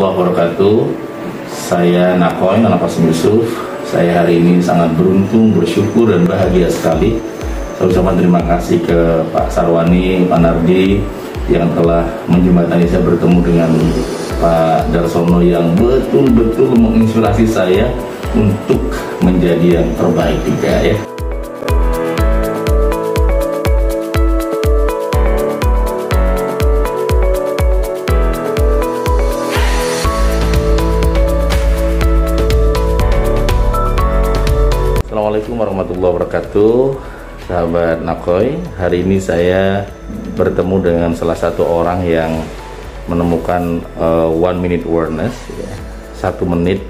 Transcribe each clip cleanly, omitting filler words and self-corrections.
warahmatullahi wabarakatuh. Saya Nakoy, Anak Qasim Yusuf. Saya hari ini sangat beruntung, bersyukur dan bahagia sekali. Saya ucapkan terima kasih ke Pak Sarwani, Pak Nardi yang telah menjembatani saya bertemu dengan Pak Darsono yang betul-betul menginspirasi saya untuk menjadi yang terbaik juga ya. Assalamualaikum warahmatullahi wabarakatuh, sahabat Nakoy. Hari ini saya bertemu dengan salah satu orang yang menemukan 1 minute awareness, ya. 1 menit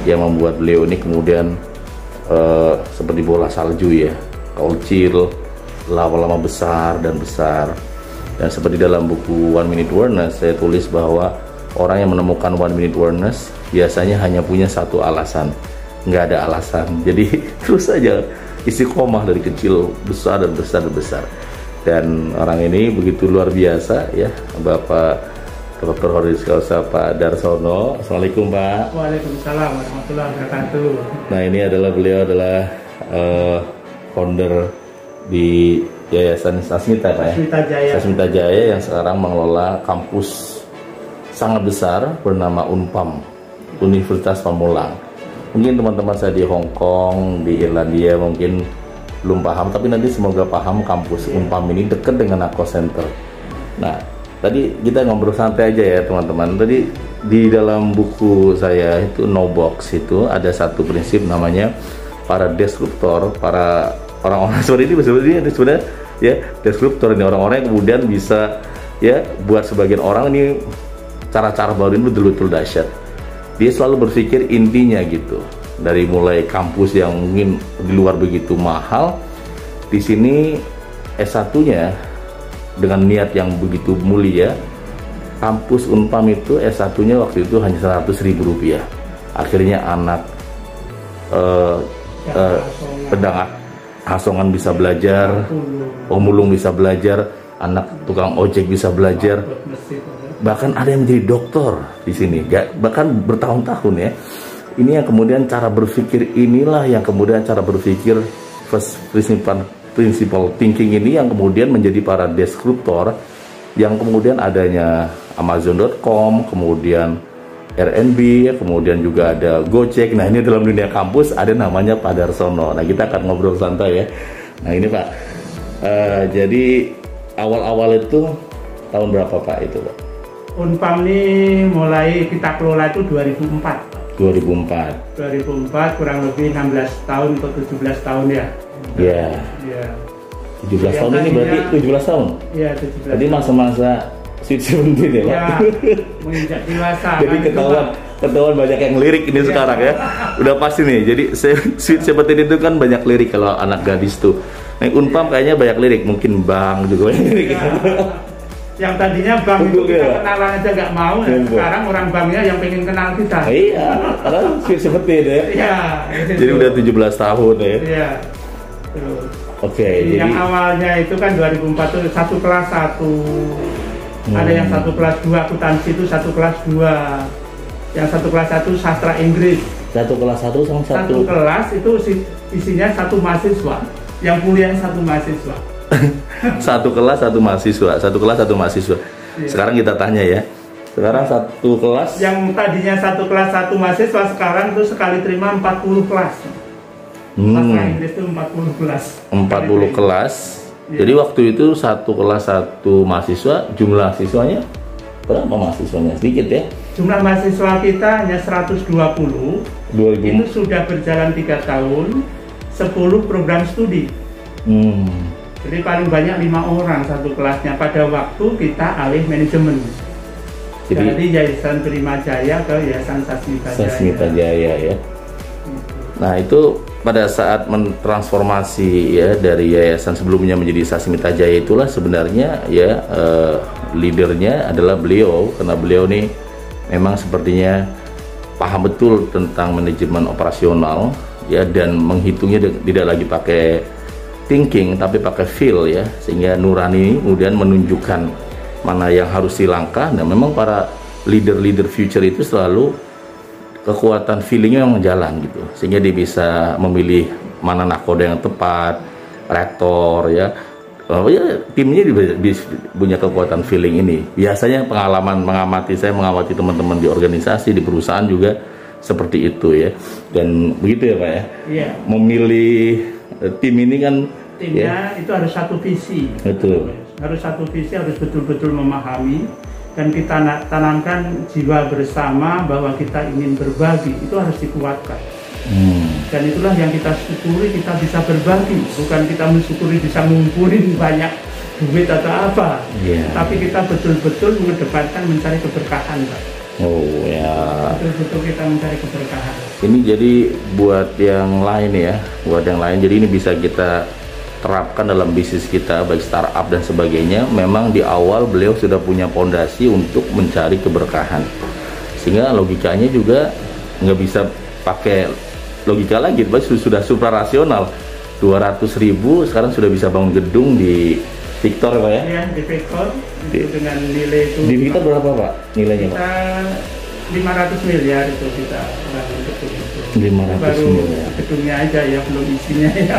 yang membuat beliau ini kemudian seperti bola salju ya, kecil, lama-lama besar dan besar. Dan seperti dalam buku 1 minute awareness saya tulis bahwa orang yang menemukan 1 minute awareness biasanya hanya punya satu alasan. Nggak ada alasan, jadi terus saja istiqomah dari kecil besar dan besar dan besar. Dan orang ini begitu luar biasa ya, Bapak Dr. Honoris Causa Pak Darsono. Assalamualaikum Pak. Waalaikumsalam warahmatullahi wabarakatuh. Nah, ini adalah beliau adalah founder di Yayasan Sasmita Pak ya. Sasmita Jaya. Sasmita Jaya yang sekarang mengelola kampus sangat besar bernama Unpam, Universitas Pamulang. Mungkin teman-teman saya di Hong Kong, di Irlandia mungkin belum paham, tapi nanti semoga paham kampus Unpam ini dekat dengan Aqua Center. Nah, tadi kita ngobrol santai aja ya teman-teman. Tadi di dalam buku saya itu No Box itu ada satu prinsip namanya para disruptor, para orang-orang seperti ini sebenarnya ya, disruptor ini orang-orang yang kemudian bisa ya buat sebagian orang ini cara-cara baru ini betul-betul dahsyat. Dia selalu berpikir intinya gitu, dari mulai kampus yang mungkin di luar begitu mahal, di sini S1-nya dengan niat yang begitu mulia. Kampus Unpam itu S1-nya waktu itu hanya Rp100.000. Akhirnya anak pedang asongan bisa belajar, pemulung bisa belajar, anak tukang ojek bisa belajar. Bahkan ada yang menjadi doktor di sini, bahkan bertahun-tahun ya. Ini yang kemudian cara berpikir inilah yang kemudian cara berpikir principle thinking ini yang kemudian menjadi para disruptor, yang kemudian adanya Amazon.com, kemudian Airbnb, kemudian juga ada Gojek. Nah, ini dalam dunia kampus ada namanya Pak Darsono. Nah, kita akan ngobrol santai ya. Nah, ini Pak, jadi awal-awal itu tahun berapa Pak itu Pak? Unpam ini mulai kita kelola itu 2004. 2004 kurang lebih 16 tahun atau 17 tahun ya. Iya. Ya. 17 tahun ini berarti 17 tahun? Iya, 17. Jadi masa-masa Sweet Seventeen ya Pak? Ya, menginjak dewasa. Jadi ketahuan banyak yang lirik ini sekarang ya. Udah pasti nih, jadi Sweet Seventeen itu kan banyak lirik kalau anak gadis tuh. Nah, Unpam kayaknya banyak lirik, mungkin Bang juga banyak lirik ya. Yang tadinya bank itu kita kenalan aja nggak mau, ya. Sekarang orang banknya yang pengen kenal kita. Iya, karena Sweet Seventeen ya. Iya. Jadi udah 17 tahun ya. Iya. Oke, jadi yang jadi awalnya itu kan 2004 itu satu kelas 1. Ada yang satu kelas 2 akuntansi itu satu kelas 2. Yang satu kelas 1 sastra Inggris. Satu kelas 1 sama Satu kelas itu isinya satu mahasiswa. Yang kuliah satu mahasiswa. Satu kelas satu mahasiswa, satu kelas satu mahasiswa. Iya. Sekarang kita tanya ya. Sekarang satu kelas yang tadinya satu kelas satu mahasiswa sekarang tuh sekali terima 40 kelas. Sastra Inggris itu 40 kelas. 40 kelas. Iya. Jadi waktu itu satu kelas satu mahasiswa, jumlah siswanya berapa mahasiswanya? Sedikit ya. Jumlah mahasiswa kita hanya 120. 2000. Itu sudah berjalan 3 tahun, 10 program studi. Jadi paling banyak 5 orang satu kelasnya. Pada waktu kita alih manajemen. Jadi Yayasan Prima Jaya ke Yayasan Sasmita Jaya ya. Nah, itu pada saat mentransformasi ya dari yayasan sebelumnya menjadi Sasmita Jaya itulah sebenarnya ya leadernya adalah beliau, karena beliau nih memang sepertinya paham betul tentang manajemen operasional ya, dan menghitungnya tidak lagi pakai thinking tapi pakai feel ya, sehingga nurani kemudian menunjukkan mana yang harus dilangkah. Dan memang para leader future itu selalu kekuatan feelingnya yang jalan gitu, sehingga dia bisa memilih mana nakoda yang tepat, rektor ya. Timnya punya kekuatan feeling ini. Biasanya pengalaman saya mengamati teman-teman di organisasi, di perusahaan juga seperti itu ya. Dan begitu ya Pak ya. Iya. Memilih tim ini kan timnya itu harus satu visi. Betul. Harus satu visi, harus betul-betul memahami, dan kita tanamkan jiwa bersama bahwa kita ingin berbagi, itu harus dikuatkan. Dan itulah yang kita syukuri, kita bisa berbagi, bukan kita mensyukuri bisa ngumpulin banyak duit atau apa, tapi kita betul-betul mengedepankan mencari keberkahan, Pak. Oh ya. Betul-betul kita mencari keberkahan. Ini jadi buat yang lain ya, jadi ini bisa kita terapkan dalam bisnis kita, baik startup dan sebagainya. Memang di awal beliau sudah punya fondasi untuk mencari keberkahan, sehingga logikanya juga nggak bisa pakai logika lagi, sudah suprarasional. 200.000 sekarang sudah bisa bangun gedung di Victor Pak ya? Iya, di Victor itu dengan nilai itu. Di Victor berapa Pak nilainya Pak? 500 miliar itu kita bangun gedung itu. 500 baru miliar. Gedungnya aja ya, belum isinya ya.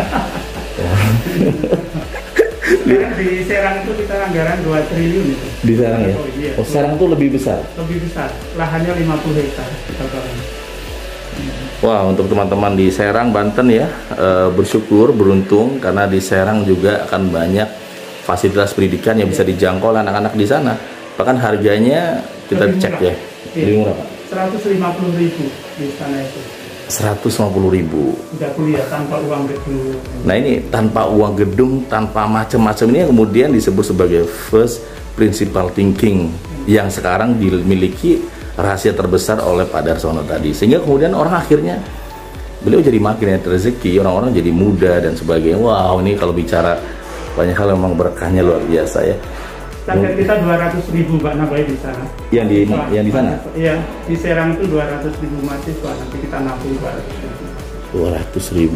Sekarang di Serang itu kita anggaran 2 triliun itu. Di Serang ya? Oh, iya. Oh, Serang itu lebih besar? Lebih besar, lahannya 50 hektar kita bangun. Wah, untuk teman-teman di Serang, Banten ya, bersyukur, beruntung karena di Serang juga akan banyak fasilitas pendidikan yang bisa dijangkau oleh anak-anak di sana. Bahkan harganya kita lebih cek murah. ya, lebih murah Pak. 150.000 di sana itu. 150.000. Udah kuliah tanpa uang gedung. Nah ini tanpa uang gedung, tanpa macam-macam ini yang kemudian disebut sebagai first principal thinking yang sekarang dimiliki rahasia terbesar oleh Pak Darsono tadi, sehingga kemudian orang akhirnya beliau jadi makin rezeki, orang-orang jadi muda dan sebagainya. Wow, ini kalau bicara banyak hal memang berkahnya luar biasa ya. Target kita 200.000 Pak Nabai di sana. Yang di sana? Iya, di Serang itu 200.000 mahasiswa, nanti kita nampung 200.000. 200.000.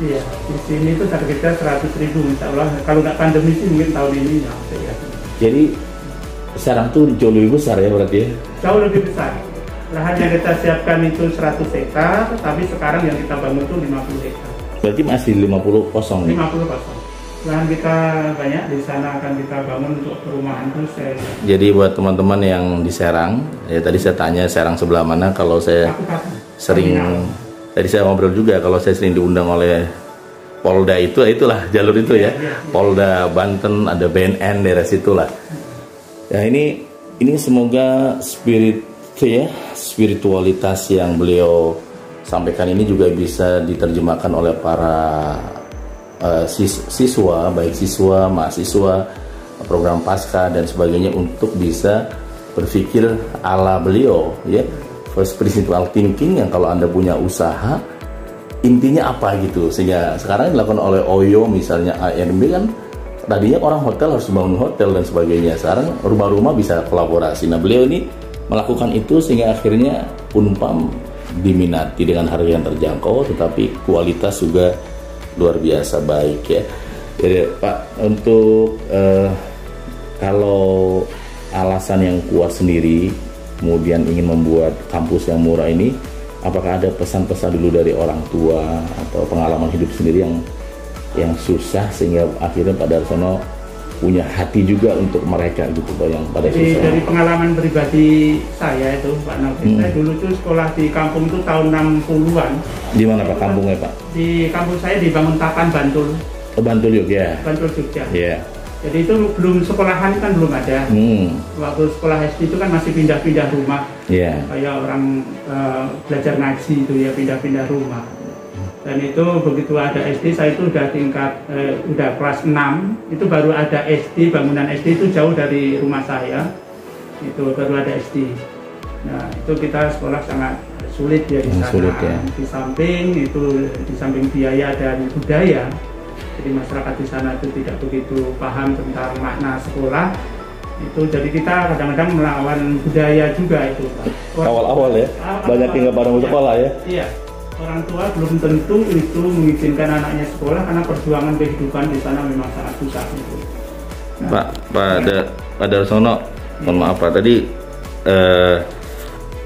Iya, di sini itu targetnya 100.000 insya Allah. Kalau nggak pandemi sih mungkin tahun ini nyampe ya. Jadi Serang tuh jauh lebih besar ya berarti ya? Jauh lebih besar. Lahan yang kita siapkan itu 100 hektar, tapi sekarang yang kita bangun itu 50 hektar. Berarti masih 50 kosong nih? 50 kosong. Lahan kita banyak, di sana akan kita bangun untuk perumahan terus. Jadi buat teman-teman yang di Serang, ya tadi saya tanya Serang sebelah mana, kalau saya tadi saya ngobrol juga, kalau saya sering diundang oleh Polda itu, itulah jalur itu ya. Polda Banten, ada BNN daerah situlah. Ya ini semoga spiritualitas yang beliau sampaikan ini juga bisa diterjemahkan oleh para siswa, baik siswa, mahasiswa, program pasca dan sebagainya, untuk bisa berpikir ala beliau ya, first principle thinking, yang kalau Anda punya usaha intinya apa gitu, sehingga sekarang dilakukan oleh Oyo misalnya, ANB kan tadinya orang hotel harus bangun hotel dan sebagainya, sekarang rumah-rumah bisa kolaborasi. Nah beliau ini melakukan itu sehingga akhirnya Unpam diminati dengan harga yang terjangkau, tetapi kualitas juga luar biasa baik ya. Jadi Pak, untuk kalau alasan yang kuat sendiri kemudian ingin membuat kampus yang murah ini, apakah ada pesan-pesan dulu dari orang tua atau pengalaman hidup sendiri yang susah sehingga akhirnya Pak Darsono punya hati juga untuk mereka gitu Pak, yang pada susah? Dari pengalaman pribadi saya itu Pak Nabi, saya dulu tuh sekolah di kampung itu tahun 60-an. Di mana Pak kampungnya Pak? Di kampung saya di Banguntapan, Bantul. Oh, Bantul Yogyakarta. Bantul Jogja. Iya. Jadi itu belum sekolahan kan belum ada. Waktu sekolah SD itu kan masih pindah-pindah rumah. Iya. Kayak orang belajar ngaji itu ya, pindah-pindah rumah. Dan itu begitu ada SD, saya itu udah tingkat udah kelas 6, itu baru ada SD, bangunan SD itu jauh dari rumah saya, itu baru ada SD. Nah itu kita sekolah sangat sulit ya di sana. Sulit, ya. Di samping biaya dan budaya, jadi masyarakat di sana itu tidak begitu paham tentang makna sekolah. Itu jadi kita kadang-kadang melawan budaya juga itu Pak. Awal-awal ya, banyak tinggal bareng sekolah ya. Iya. Orang tua belum tentu itu mengizinkan anaknya sekolah karena perjuangan kehidupan di sana memang sangat susah itu. Nah, Pak Darsono, mohon maaf Pak, tadi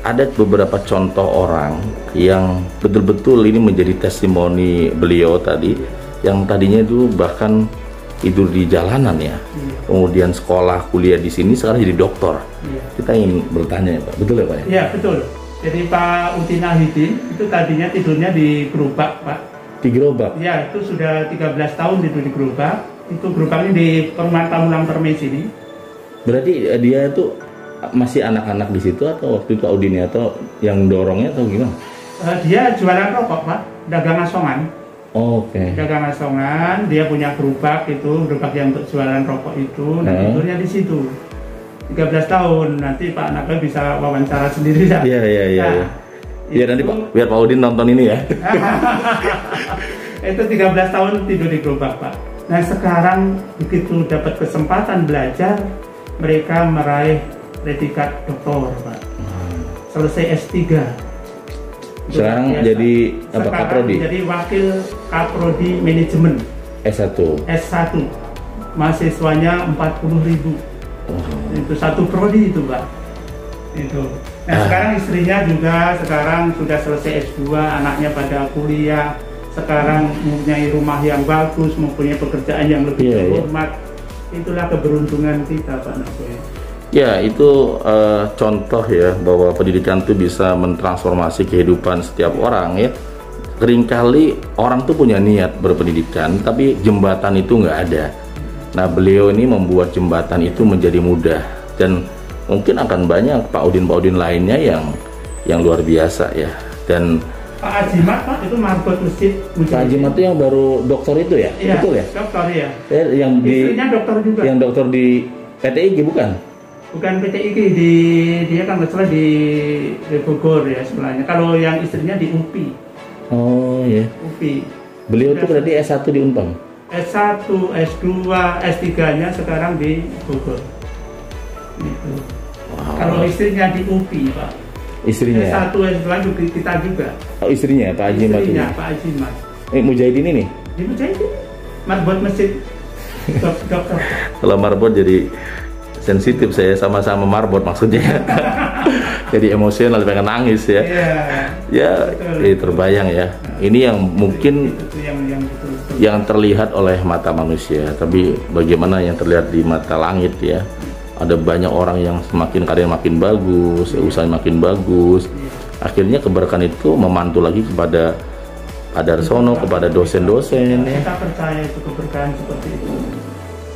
ada beberapa contoh orang yang betul-betul ini menjadi testimoni beliau tadi, yang tadinya itu bahkan tidur di jalanan ya, kemudian sekolah kuliah di sini, sekarang jadi dokter. Kita ingin bertanya ya Pak, betul ya Pak? Iya betul. Jadi Pak Udin Ahidin itu tadinya tidurnya di gerobak Pak. Di gerobak? Ya, itu sudah 13 tahun tidur di gerobak. Itu gerobaknya di perumahan Pamulang Permai sini. Berarti dia itu masih anak-anak di situ atau waktu itu Audini atau yang dorongnya atau gimana? Dia jualan rokok Pak, dagang asongan. Oke. Dagang asongan, dia punya gerobak itu, gerobak yang untuk jualan rokok itu, dan tidurnya di situ. 13 tahun, nanti Pak Nabil bisa wawancara sendiri ya. Iya. Ya nanti Pak, biar Pak Udin nonton ini ya. Itu 13 tahun tidur di gerobak Pak. Nah sekarang begitu dapat kesempatan belajar, mereka meraih predikat doktor Pak. Selesai S3. Sekarang jadi apa, Kaprodi? Jadi wakil Kaprodi Manajemen. S1. S1. Mahasiswanya 40.000. Itu satu prodi itu Pak. Itu. Nah sekarang istrinya juga sekarang sudah selesai S2, anaknya pada kuliah, sekarang mempunyai rumah yang bagus, mempunyai pekerjaan yang lebih terhormat. Itulah keberuntungan kita Pak Nabil. Ya itu contoh ya bahwa pendidikan itu bisa mentransformasi kehidupan setiap orang ya. Seringkali orang tuh punya niat berpendidikan tapi jembatan itu nggak ada. Nah beliau ini membuat jembatan itu menjadi mudah, dan mungkin akan banyak Pak Udin lainnya yang luar biasa ya. Dan Pak Ajimat Pak itu marbot masjid. Pak Ajimat itu yang baru dokter itu ya? Iya, betul ya? Dokter ya. Yang istrinya dokter juga. Yang dokter di PTIG bukan? Bukan PTIG, dia kan nggak salah di Bogor ya sebelahnya. Kalau yang istrinya di UPI. Oh iya. UPI. Beliau tuh berarti S1 di Unpam? S1, S2, S3-nya sekarang di Bogor. Gitu. Wow. Kalau istrinya di UPI Pak. Istrinya? S1, S2 juga kita juga. Oh istrinya Pak Ajimat? Istrinya Pak Ajimat. Mujahidin ini? Di Mujahidin. Marbot masjid. Dokter. Kalau marbot jadi sensitif, saya sama-sama marbot maksudnya. Jadi emosional, pengen nangis ya. Ya, terbayang ya. Ini yang mungkin yang terlihat oleh mata manusia, tapi bagaimana yang terlihat di mata langit ya. Ada banyak orang yang semakin karya makin bagus, usahanya makin bagus. Akhirnya keberkahan itu memantul lagi kepada Pak Darsono, kepada dosen-dosen ya. Kita percaya itu keberkahan seperti itu.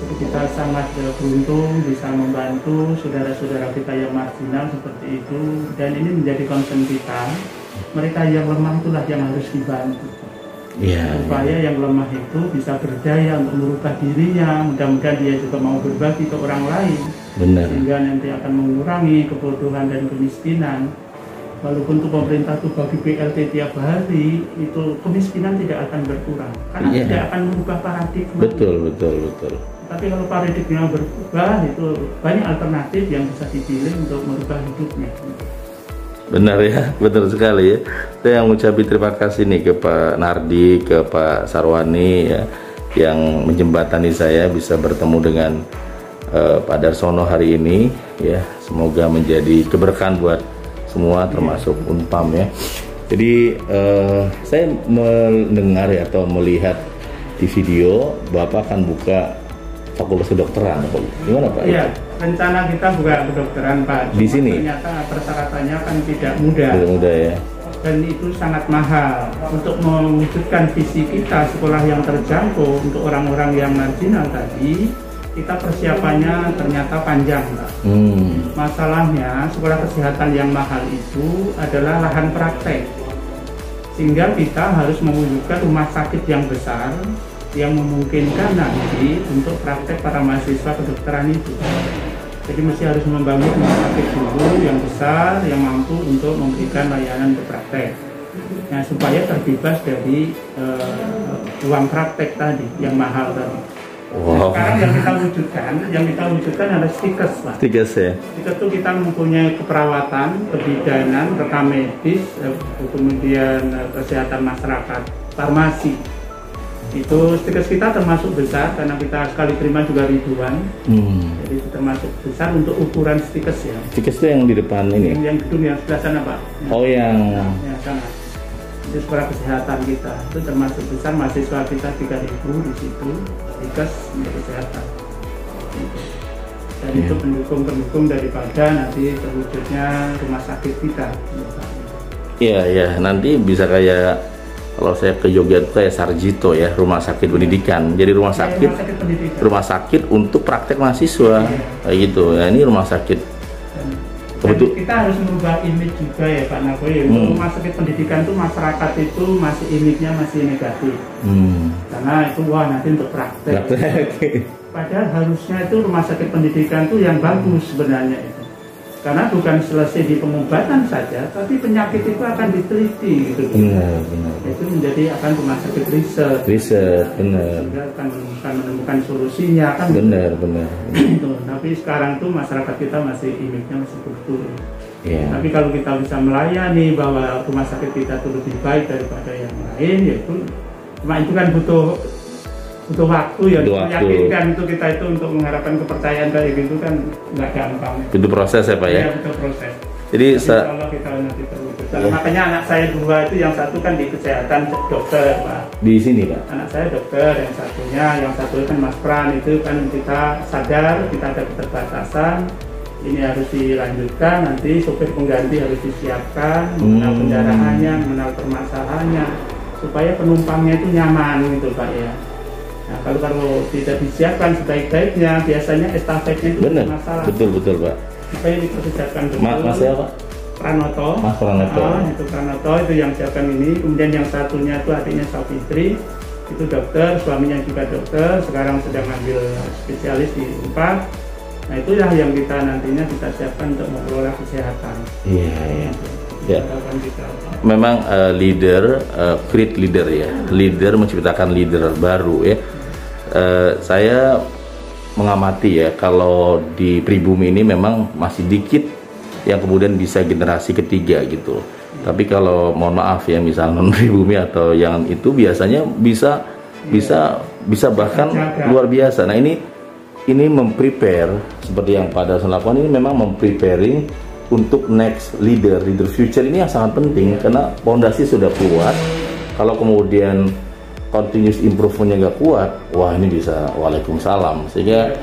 Jadi kita sangat beruntung bisa membantu saudara-saudara kita yang marginal seperti itu, dan ini menjadi concern kita. Mereka yang lemah itulah yang harus dibantu. Supaya yang lemah itu bisa berdaya untuk merubah dirinya. Mudah-mudahan dia juga mau berbagi ke orang lain. Benar. Sehingga nanti akan mengurangi kebodohan dan kemiskinan. Walaupun tuh pemerintah tuh bagi BLT tiap hari, itu kemiskinan tidak akan berkurang karena tidak akan merubah paradigma. Betul. Tapi kalau paradigma berubah, itu banyak alternatif yang bisa dipilih untuk merubah hidupnya. Benar ya, betul sekali ya. Saya yang mengucapkan terima kasih nih ke Pak Nardi, ke Pak Sarwani ya, yang menjembatani saya bisa bertemu dengan Pak Darsono hari ini ya. Semoga menjadi keberkahan buat semua termasuk Unpam ya. Jadi saya mendengar ya atau melihat di video Bapak akan buka fakultas kedokteran, gimana Pak? Iya, rencana kita buka kedokteran Pak. Di sini? Ternyata persyaratannya kan tidak mudah. Tidak mudah ya. Dan itu sangat mahal. Untuk mewujudkan visi kita sekolah yang terjangkau untuk orang-orang yang marginal tadi, kita persiapannya ternyata panjang Pak. Masalahnya sekolah kesehatan yang mahal itu adalah lahan praktek. Sehingga kita harus mewujudkan rumah sakit yang besar yang memungkinkan nanti untuk praktek para mahasiswa kedokteran itu. Jadi mesti harus membangun rumah sakit dulu yang besar, yang mampu untuk memberikan layanan untuk praktek. Nah, supaya terbebas dari uang praktek tadi, yang mahal tadi. Wow. Nah, sekarang yang kita wujudkan adalah stikes Pak. Stikes ya? Stikes itu kita mempunyai keperawatan, kebidanan, rekam medis, kemudian kesehatan masyarakat, farmasi. Itu stikes kita termasuk besar karena kita sekali terima juga ribuan. Jadi itu termasuk besar untuk ukuran stikes ya. Stikes itu yang di depan ini? Yang gedung yang sebelah sana Pak. Oh yang sana. Itu sekolah kesehatan kita. Itu termasuk besar, mahasiswa kita 3.000 di situ. Stikes untuk kesehatan. Dan itu pendukung-pendukung daripada nanti terwujudnya rumah sakit kita. Iya, nanti bisa kayak kalau saya ke Jogja itu kayak Sarjito ya, rumah sakit pendidikan. Jadi rumah sakit untuk praktek mahasiswa kayak gitu. Ya, ini rumah sakit. Betul. Kita harus merubah image juga ya Pak Nakoy. Rumah sakit pendidikan itu masyarakat itu masih image-nya masih negatif. Karena itu wah nanti untuk praktek. Padahal harusnya itu rumah sakit pendidikan itu yang bagus sebenarnya itu. Karena bukan selesai di pengobatan saja, tapi penyakit itu akan diteliti gitu. Benar. Itu menjadi akan rumah sakit riset. Benar. Sehingga akan menemukan solusinya kan. Benar. Tapi sekarang tuh masyarakat kita masih image-nya masih kultur. Yeah. Tapi kalau kita bisa melayani bahwa rumah sakit kita itu lebih baik daripada yang lain, yaitu cuma itu kan butuh waktu ya, meyakinkan itu kita itu untuk mengharapkan kepercayaan kayak gitu kan nggak gampang. Itu proses ya Pak ya? Iya, butuh proses. Jadi kalau kita nanti terwujud. Makanya anak saya 2 itu yang satu kan di kesehatan dokter Pak. Di sini Pak? Anak saya dokter, yang satu kan Mas Pran itu kan kita sadar kita ada keterbatasan. Ini harus dilanjutkan, nanti sopir pengganti harus disiapkan, mengenal kendaraannya, mengenal permasalahannya, supaya penumpangnya itu nyaman gitu Pak ya. Nah kalau tidak disiapkan sebaik-baiknya, biasanya estafetnya itu masalah. Betul Pak. Supaya dipersiapkan betul. Mas siapa? Pranoto. Mas Pranoto. Itu Pranoto itu yang siapkan ini. Kemudian yang satunya itu adiknya Safitri, itu dokter, suaminya juga dokter, sekarang sedang ambil spesialis di Unpad. Nah itulah yang kita nantinya kita siapkan untuk mengelola kesehatan. Iya. Ya. Memang leader, create leader ya. Leader menciptakan leader baru ya. Saya mengamati ya, kalau di pribumi ini memang masih dikit yang kemudian bisa generasi ketiga gitu. Tapi kalau mohon maaf ya, misalnya non pribumi atau yang itu biasanya bisa bahkan luar biasa. Nah ini memprepare seperti yang pada lakukan ini, memang mempreparing untuk next leader future ini yang sangat penting karena fondasi sudah kuat. Kalau kemudian continuous improvement-nya nggak kuat, wah ini bisa waalaikumsalam. Sehingga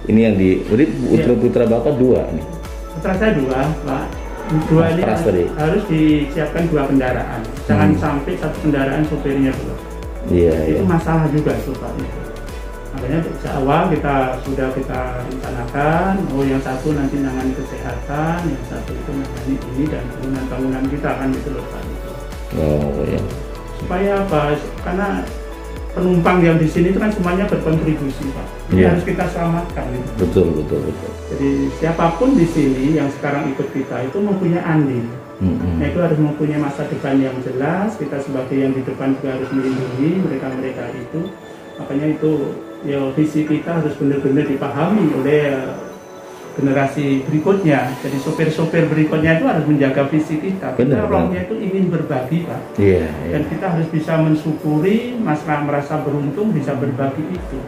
ini yang beri putra Bapak 2 nih. Putra saya 2 Pak. 2 ini harus disiapkan 2 kendaraan. Jangan sampai 1 kendaraan sopirnya dulu. Itu masalah juga itu Pak. Makanya sejak awal kita rencanakan, yang satu nanti nangani kesehatan, yang satu itu nangani ini dan bangunan kita akan ditelurkan itu. Supaya apa? Karena penumpang yang di sini itu kan semuanya berkontribusi Pak. Ini harus kita selamatkan. Gitu. Betul. Jadi siapapun di sini yang sekarang ikut kita itu mempunyai andil. Nah itu harus mempunyai masa depan yang jelas. Kita sebagai yang di depan juga harus melindungi mereka itu. Makanya itu ya visi kita harus benar-benar dipahami oleh generasi berikutnya. Jadi sopir-sopir berikutnya itu harus menjaga visi kita. Kita rohnya itu ingin berbagi Pak. Dan kita harus bisa mensyukuri, merasa beruntung bisa berbagi itu.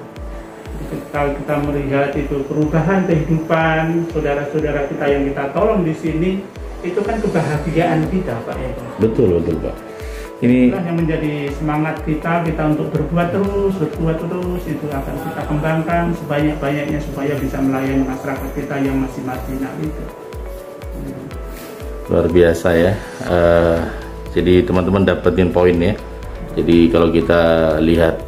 Kalau kita melihat itu perubahan kehidupan saudara-saudara kita yang kita tolong di sini, itu kan kebahagiaan kita Pak ya. Betul Pak. Itulah yang menjadi semangat kita untuk berbuat terus, itu akan kita kembangkan sebanyak-banyaknya supaya bisa melayani masyarakat kita yang masih marginal itu. Luar biasa ya. Jadi teman-teman dapetin poin ya. Jadi kalau kita lihat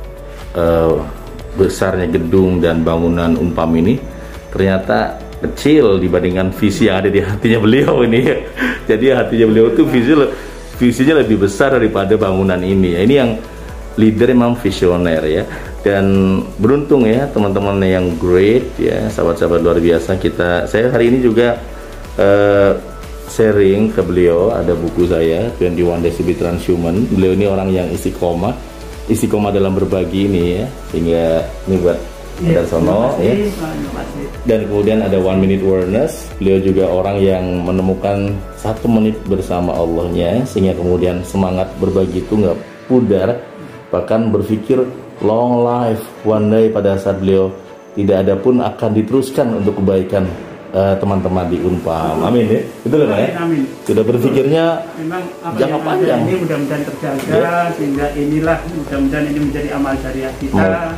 besarnya gedung dan bangunan Unpam ini ternyata kecil dibandingkan visi yang ada di hatinya beliau ini. Jadi hatinya beliau itu visinya lebih besar daripada bangunan ini. Ini yang leader memang visioner ya. Dan beruntung ya teman-teman yang great ya, sahabat-sahabat luar biasa saya hari ini juga sharing ke beliau, ada buku saya 21 Days to be Transhuman. Beliau ini orang yang istiqomah dalam berbagi ini ya, sehingga ini buat Darsono ya. Dan kemudian ada 1 Minute Awareness. Beliau juga orang yang menemukan 1 menit bersama Allahnya, sehingga kemudian semangat berbagi itu nggak pudar, bahkan berpikir long life one day, pada saat beliau tidak ada pun akan diteruskan untuk kebaikan teman-teman di Unpam. Amin ya. Betul Pak ya? Amin. Sudah berpikirnya memang jangka panjang. Ini mudah-mudahan terjaga sehingga inilah mudah-mudahan ini menjadi amal jariah kita.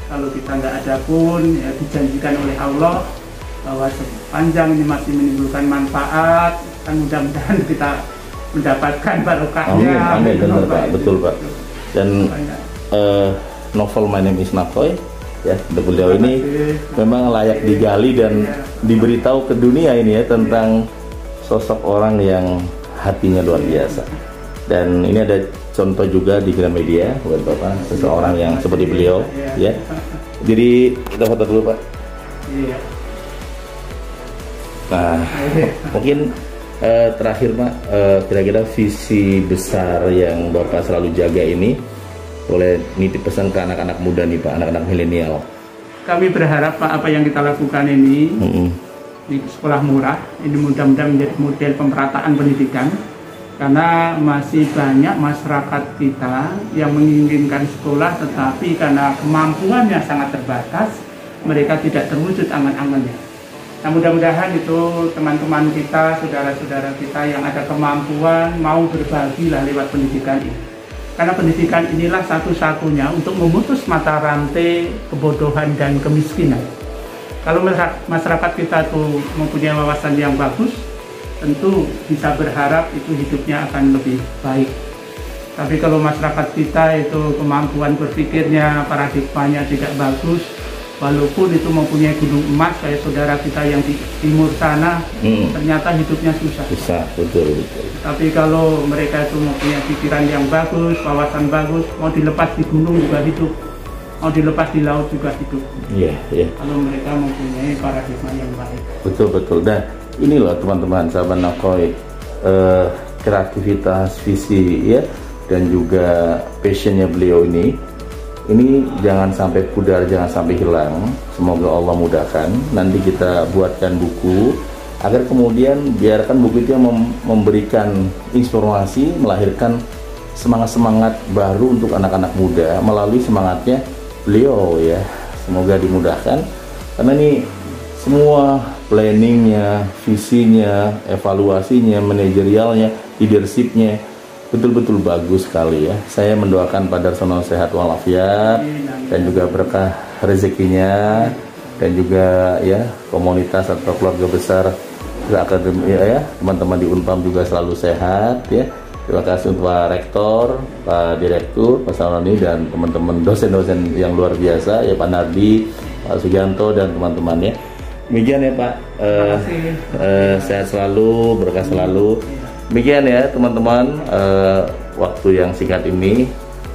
Kalau kita nggak ada pun ya dijanjikan oleh Allah bahwa sepanjang ini masih menimbulkan manfaat, kan mudah-mudahan kita mendapatkan barokahnya. Amin, benar Pak, betul Pak. Dan novel My Name is Nakoy ya, beliau ini memang layak digali dan diberitahu ke dunia ini ya tentang sosok orang yang hatinya luar biasa. Dan ini ada contoh juga di Gramedia buat Bapak, seseorang yang seperti beliau ya. Jadi kita foto dulu Pak. Nah, mungkin terakhir Pak, kira-kira visi besar yang Bapak selalu jaga ini, boleh nitip pesan ke anak-anak muda nih Pak, anak-anak milenial. Kami berharap Pak, apa yang kita lakukan ini di sekolah murah ini mudah-mudahan menjadi model pemerataan pendidikan, karena masih banyak masyarakat kita yang menginginkan sekolah tetapi karena kemampuannya sangat terbatas mereka tidak terwujud angan-angannya. Nah, mudah-mudahan itu teman-teman kita, saudara-saudara kita yang ada kemampuan mau berbagilah lewat pendidikan ini. Karena pendidikan inilah satu-satunya untuk memutus mata rantai kebodohan dan kemiskinan. Kalau masyarakat kita tuh mempunyai wawasan yang bagus, tentu bisa berharap itu hidupnya akan lebih baik. Tapi kalau masyarakat kita itu kemampuan berpikirnya, paradigmanya tidak bagus, walaupun itu mempunyai gunung emas kayak saudara kita yang di timur sana, ternyata hidupnya susah. Susah, betul. Tapi kalau mereka itu mempunyai pikiran yang bagus, wawasan bagus, mau dilepas di gunung juga hidup, mau dilepas di laut juga hidup. Iya. Kalau mereka mempunyai paradigma yang baik. Betul. Dan ini loh teman-teman sahabat Nakoy, kreativitas, visi ya, dan juga passionnya beliau ini jangan sampai pudar, jangan sampai hilang. Semoga Allah mudahkan. Nanti kita buatkan buku agar kemudian biarkan buku itu yang memberikan inspirasi, melahirkan semangat-semangat baru untuk anak-anak muda melalui semangatnya beliau ya. Semoga dimudahkan, karena ini semua planningnya, visinya, evaluasinya, manajerialnya, leadershipnya betul-betul bagus sekali ya. Saya mendoakan Pak Darsono sehat walafiat dan juga berkah rezekinya, dan juga ya komunitas atau keluarga besar akademi ya, teman-teman di Unpam juga selalu sehat ya. Terima kasih untuk Pak Rektor, Pak Direktur, Pak Saroni, dan teman-teman dosen-dosen yang luar biasa ya, Pak Nardi, Pak Sugianto, dan teman-teman ya. Demikian ya Pak, sehat selalu, berkah selalu. Demikian ya teman-teman, waktu yang singkat ini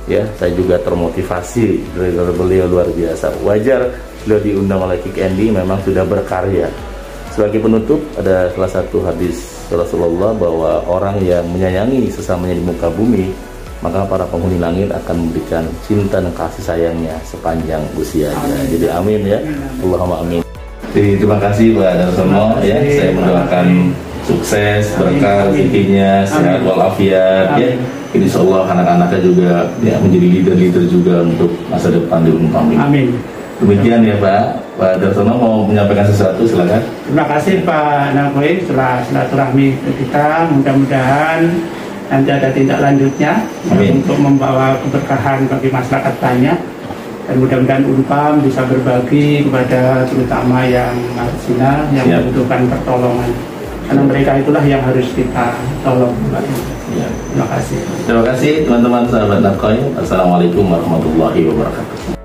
ya saya juga termotivasi dari beliau luar biasa. Wajar beliau diundang oleh Kick Andy, memang sudah berkarya. Sebagai penutup, ada salah satu hadis Rasulullah bahwa orang yang menyayangi sesamanya di muka bumi, maka para penghuni langit akan memberikan cinta dan kasih sayangnya sepanjang usianya. Jadi amin ya, Allahumma amin. Jadi, terima kasih Pak Darsono ya, saya mendoakan sukses, berkah rezekinya, sehat walafiat ya. Insya Allah anak-anaknya juga ya menjadi leader-leader juga untuk masa depan di Unpam ini. Amin. Demikian ya Pak Darsono mau menyampaikan sesuatu, silakan. Terima kasih Pak Nakoy setelah silaturahmi kita, mudah-mudahan nanti ada tindak lanjutnya untuk membawa keberkahan bagi masyarakat banyak, dan mudah-mudahan Unpam bisa berbagi kepada terutama yang marginal, yang membutuhkan pertolongan, karena mereka itulah yang harus kita tolong. Terima kasih. Terima kasih teman-teman sahabat Nakoy. Assalamualaikum warahmatullahi wabarakatuh.